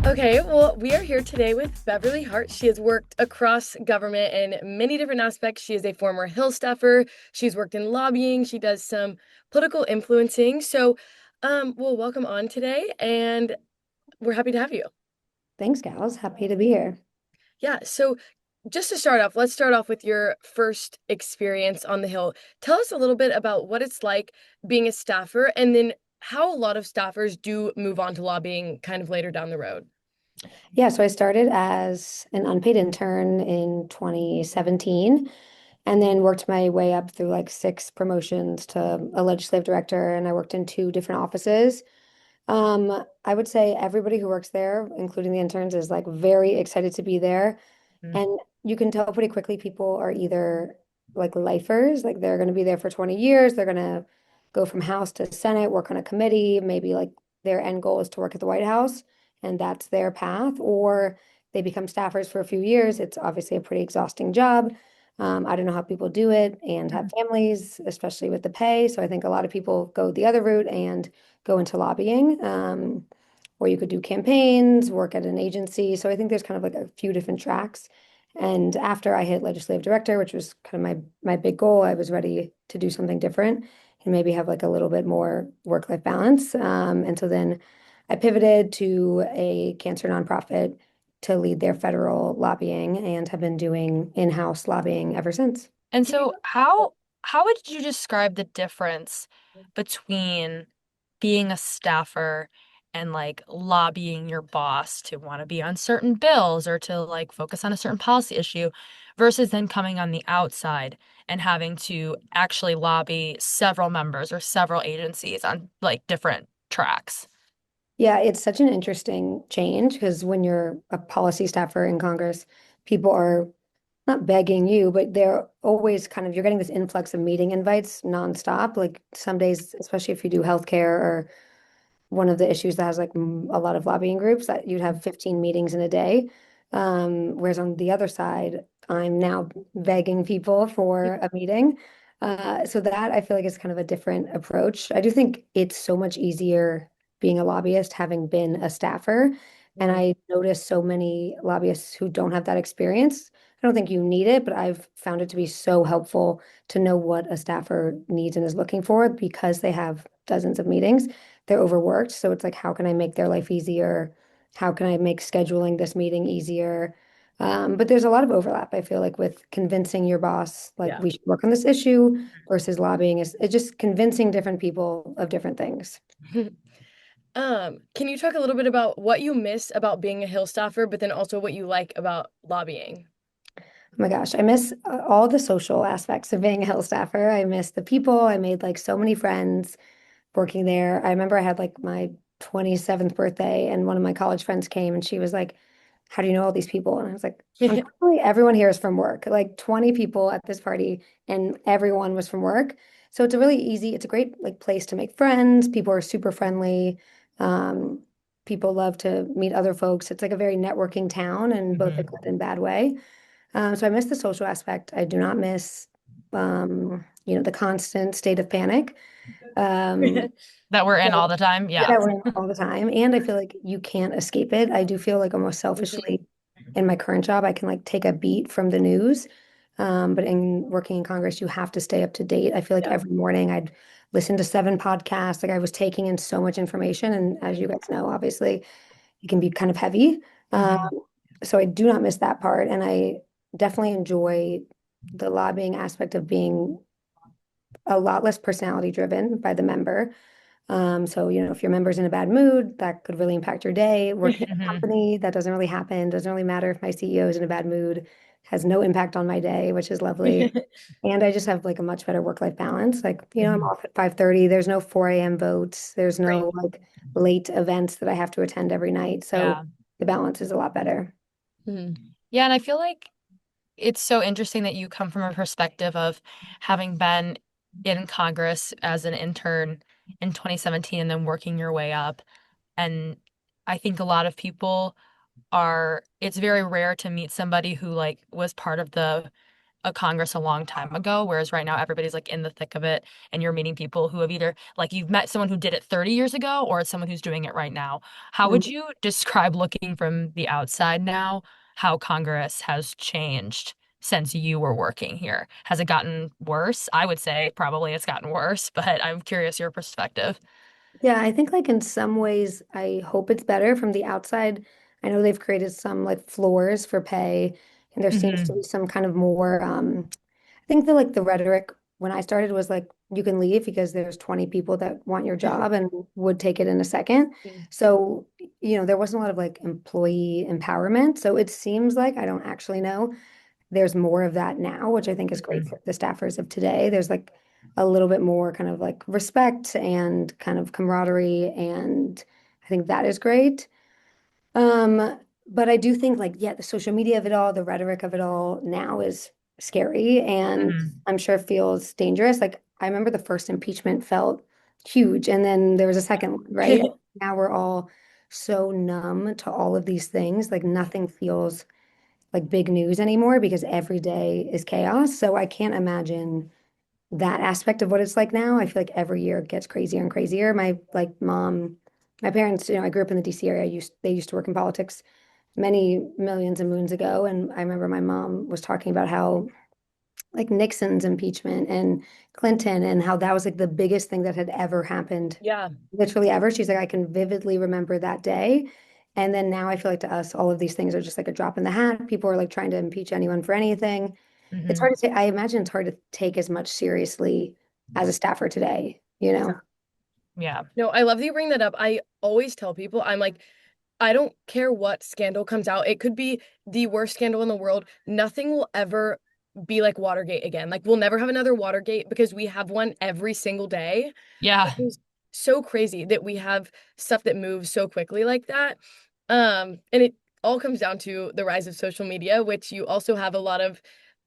Okay, well, we are here today with Beverly Hart. She has worked across government in many different aspects. She is a former Hill staffer. She's worked in lobbying. She does some political influencing. So, welcome on today, and we're happy to have you. Thanks, gals. Happy to be here. Yeah, so just to start off, let's start off with your first experience on the Hill. Tell us a little bit about what it's like being a staffer, and then how a lot of staffers do move on to lobbying kind of later down the road. Yeah, so I started as an unpaid intern in 2017 and then worked my way up through like six promotions to a legislative director, and I worked in two different offices. I would say everybody who works there, including the interns, is like very excited to be there. Mm. And you can tell pretty quickly people are either like lifers, like they're going to be there for 20 years, they're going to go from House to Senate, work on a committee, maybe like their end goal is to work at the White House, and that's their path, or they become staffers for a few years. It's obviously a pretty exhausting job. I don't know how people do it and have families, especially with the pay. So I think a lot of people go the other route and go into lobbying. Or you could do campaigns, work at an agency. So I think there's kind of like a few different tracks. And after I hit legislative director, which was kind of my big goal, I was ready to do something different and maybe have like a little bit more work-life balance. And so then I pivoted to a cancer nonprofit to lead their federal lobbying and have been doing in-house lobbying ever since. And so how would you describe the difference between being a staffer and like lobbying your boss to want to be on certain bills or to like focus on a certain policy issue versus then coming on the outside and having to actually lobby several members or several agencies on like different tracks? Yeah, it's such an interesting change because when you're a policy staffer in Congress, people are not begging you, but they're always kind of, you're getting this influx of meeting invites nonstop. Like some days, especially if you do healthcare or one of the issues that has like a lot of lobbying groups, that you'd have 15 meetings in a day. Whereas on the other side, I'm now begging people for a meeting. So that I feel like is kind of a different approach. I do think it's so much easier being a lobbyist, having been a staffer. And Mm. I notice so many lobbyists who don't have that experience. I don't think you need it, but I've found it to be so helpful to know what a staffer needs and is looking for because they have dozens of meetings. They're overworked. So it's like, how can I make their life easier? How can I make scheduling this meeting easier? But there's a lot of overlap, I feel like, with convincing your boss, like Yeah. we should work on this issue versus lobbying is it's just convincing different people of different things. Can you talk a little bit about what you miss about being a Hill staffer, but then also what you like about lobbying? Oh my gosh, I miss all the social aspects of being a Hill staffer. I miss the people. I made like so many friends working there. I remember I had like my 27th birthday and one of my college friends came and she was like, "How do you know all these people?" And I was like, "Unfortunately, everyone here is from work. Like 20 people at this party and everyone was from work." So it's a really easy, it's a great like place to make friends. People are super friendly. Um, People love to meet other folks. It's like a very networking town in both a Mhm. good and bad way. So I miss the social aspect. I do not miss the constant state of panic. Um, That we're in all so the time? Yeah. that we're in all the time. And I feel like you can't escape it. I do feel like almost Mhm. selfishly in my current job, I can like take a beat from the news. But in working in Congress, you have to stay up to date. I feel like Yeah. every morning I'd listen to seven podcasts. Like I was taking in so much information. And as you guys know, obviously, it can be kind of heavy. Um, Mhm. so I do not miss that part. And I definitely enjoy the lobbying aspect of being a lot less personality driven by the member. So, if your member's in a bad mood, that could really impact your day. Working at a Mhm. company, that doesn't really happen. Doesn't really matter if my CEO is in a bad mood, has no impact on my day, which is lovely. And I just have like a much better work-life balance. Like, I'm Mhm. off at 5:30. There's no 4 a.m. votes. There's Right. no like late events that I have to attend every night. So Yeah. the balance is a lot better. Mhm. Yeah, and I feel like it's so interesting that you come from a perspective of having been in Congress as an intern in 2017 and then working your way up. And I think a lot of people it's very rare to meet somebody who like was part of the a Congress a long time ago, whereas right now everybody's like in the thick of it and you're meeting people who have either like you've met someone who did it 30 years ago or it's someone who's doing it right now. How would you describe looking from the outside now how Congress has changed since you were working here? Has it gotten worse? I would say probably it's gotten worse, but I'm curious your perspective. Yeah, I think like in some ways, I hope it's better from the outside. I know they've created some like floors for pay, and there seems to Hmm. be some kind of more. I think the like the rhetoric when I started was like you can leave because there's 20 people that want your job and would take it in a second. So, there wasn't a lot of like employee empowerment. So it seems like I don't actually know there's more of that now, which I think is great Hmm. for the staffers of today. There's like a little bit more kind of like respect and kind of camaraderie, and I think that is great. But I do think like, yeah, the social media of it all, the rhetoric of it all now is scary and Hmm. I'm sure feels dangerous. Like I remember the first impeachment felt huge and then there was a second one, right? Now we're all so numb to all of these things. Like nothing feels like big news anymore because every day is chaos. So I can't imagine that aspect of what it's like now. I feel like every year it gets crazier and crazier. My like mom, my parents, I grew up in the DC area. They used to work in politics many millions and moons ago. And I remember my mom was talking about how like Nixon's impeachment and Clinton and how that was like the biggest thing that had ever happened, Yeah. literally ever. She's like, I can vividly remember that day. And then now I feel like to us, all of these things are just like a drop in the hat. People are like trying to impeach anyone for anything. It's Hmm. hard to say. I imagine it's hard to take as much seriously as a staffer today, you know? Yeah. No, I love that you bring that up. I always tell people, I'm like, I don't care what scandal comes out. It could be the worst scandal in the world. Nothing will ever be like Watergate again. Like we'll never have another Watergate because we have one every single day. Yeah. It is so crazy that we have stuff that moves so quickly like that. And it all comes down to the rise of social media, which you also have a lot of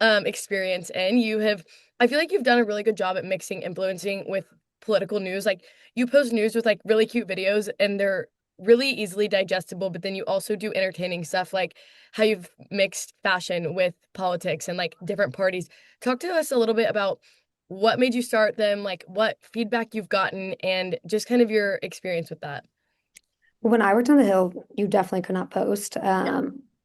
experience in. I feel like you've done a really good job at mixing influencing with political news. Like you post news with like really cute videos and they're really easily digestible, but then you also do entertaining stuff like how you've mixed fashion with politics and like different parties. Talk to us a little bit about what made you start them, like what feedback you've gotten, and just kind of your experience with that. When I worked on the Hill, you definitely could not post.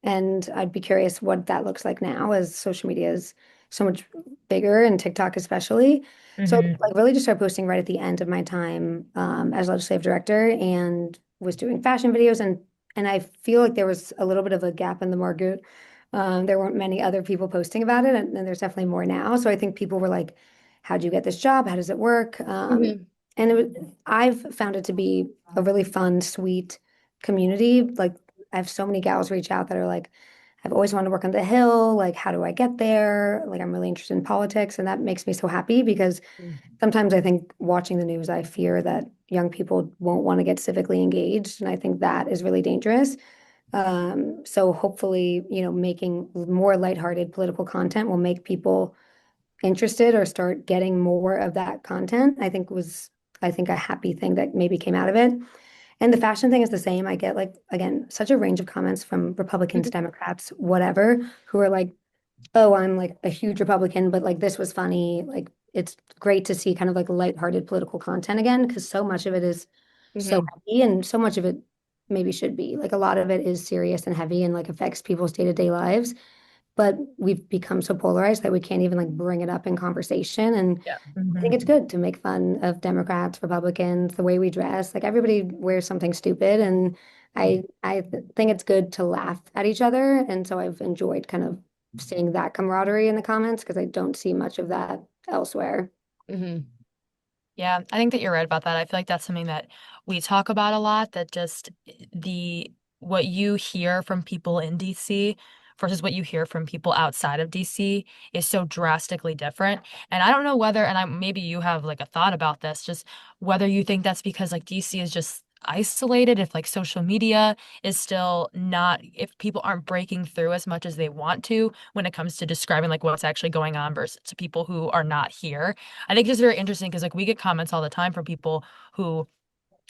And I'd be curious what that looks like now as social media is so much bigger and TikTok especially. So Hmm. like really just started posting right at the end of my time as legislative director and was doing fashion videos and I feel like there was a little bit of a gap in the market. There weren't many other people posting about it, and there's definitely more now. So I think people were like, "How'd you get this job? How does it work?" Hmm. And I've found it to be a really fun, sweet community. Like I have so many gals reach out that are like, I've always wanted to work on the Hill. Like, how do I get there? Like, I'm really interested in politics, and that makes me so happy because sometimes I think watching the news, I fear that young people won't want to get civically engaged, and I think that is really dangerous. So hopefully, making more lighthearted political content will make people interested or start getting more of that content. I think a happy thing that maybe came out of it. And the fashion thing is the same. I get like, again, such a range of comments from Republicans, Democrats, whatever, who are like, oh, I'm like a huge Republican, but like this was funny. Like it's great to see kind of like lighthearted political content again, because so much of it is so Hmm. heavy and so much of it maybe should be. Like a lot of it is serious and heavy and like affects people's day-to-day lives. But we've become so polarized that we can't even like bring it up in conversation. And Yeah. I think it's good to make fun of Democrats, Republicans, the way we dress. Like everybody wears something stupid, and think it's good to laugh at each other. And so I've enjoyed kind of seeing that camaraderie in the comments because I don't see much of that elsewhere. Hmm. Yeah, I think that you're right about that. I feel like that's something that we talk about a lot, that just the what you hear from people in DC versus what you hear from people outside of DC is so drastically different. And I don't know whether, and maybe you have like a thought about this, just whether you think that's because like DC is just isolated, if like social media is still not, if people aren't breaking through as much as they want to when it comes to describing like what's actually going on versus to people who are not here. I think it's very interesting because like we get comments all the time from people who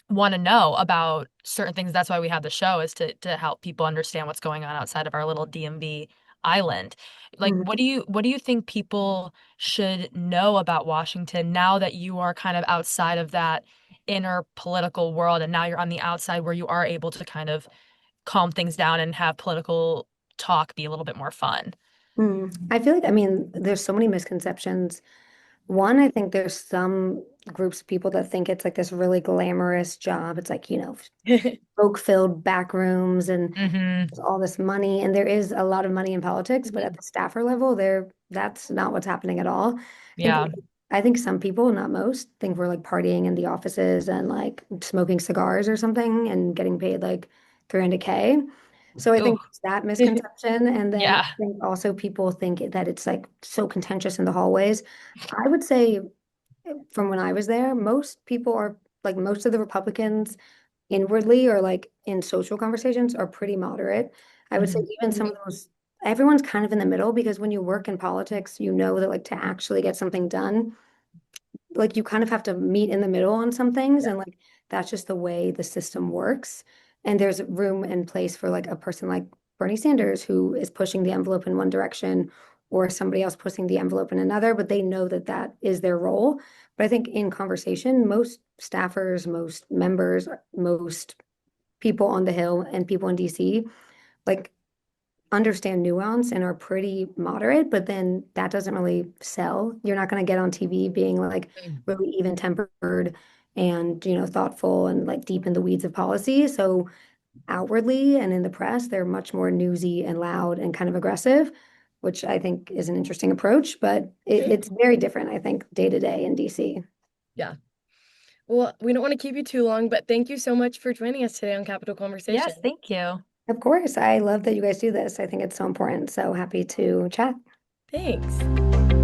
want to know about certain things. That's why we have the show is to help people understand what's going on outside of our little DMV island. Like, Mhm. what do you think people should know about Washington now that you are kind of outside of that inner political world and now you're on the outside where you are able to kind of calm things down and have political talk be a little bit more fun? I feel like, I mean, there's so many misconceptions. One, I think there's some groups of people that think it's like this really glamorous job. It's like, smoke-filled back rooms and Mm-hmm. there's all this money. And there is a lot of money in politics, but at the staffer level, that's not what's happening at all. think Yeah. I think some people, not most, think we're like partying in the offices and like smoking cigars or something and getting paid like 300K. So I Ooh. think it's that misconception. And then I Yeah. think also people think that it's like so contentious in the hallways. I would say from when I was there, most people are like most of the Republicans inwardly or like in social conversations are pretty moderate. I would say Mhm. even some of those, everyone's kind of in the middle because when you work in politics, you know that like to actually get something done, like you kind of have to meet in the middle on some things and like that's just the way the system works. And there's room and place for like a person like Bernie Sanders who is pushing the envelope in one direction or somebody else pushing the envelope in another, but they know that that is their role. But I think in conversation, most staffers, most members, most people on the Hill and people in DC like understand nuance and are pretty moderate, but then that doesn't really sell. You're not going to get on TV being like really even-tempered and, thoughtful and like deep in the weeds of policy. So outwardly and in the press, they're much more newsy and loud and kind of aggressive, which I think is an interesting approach, but it's very different, I think, day to day in DC. Yeah. Well, we don't want to keep you too long, but thank you so much for joining us today on Capital Conversation. Yes, thank you. Of course, I love that you guys do this. I think it's so important. So happy to chat. Thanks.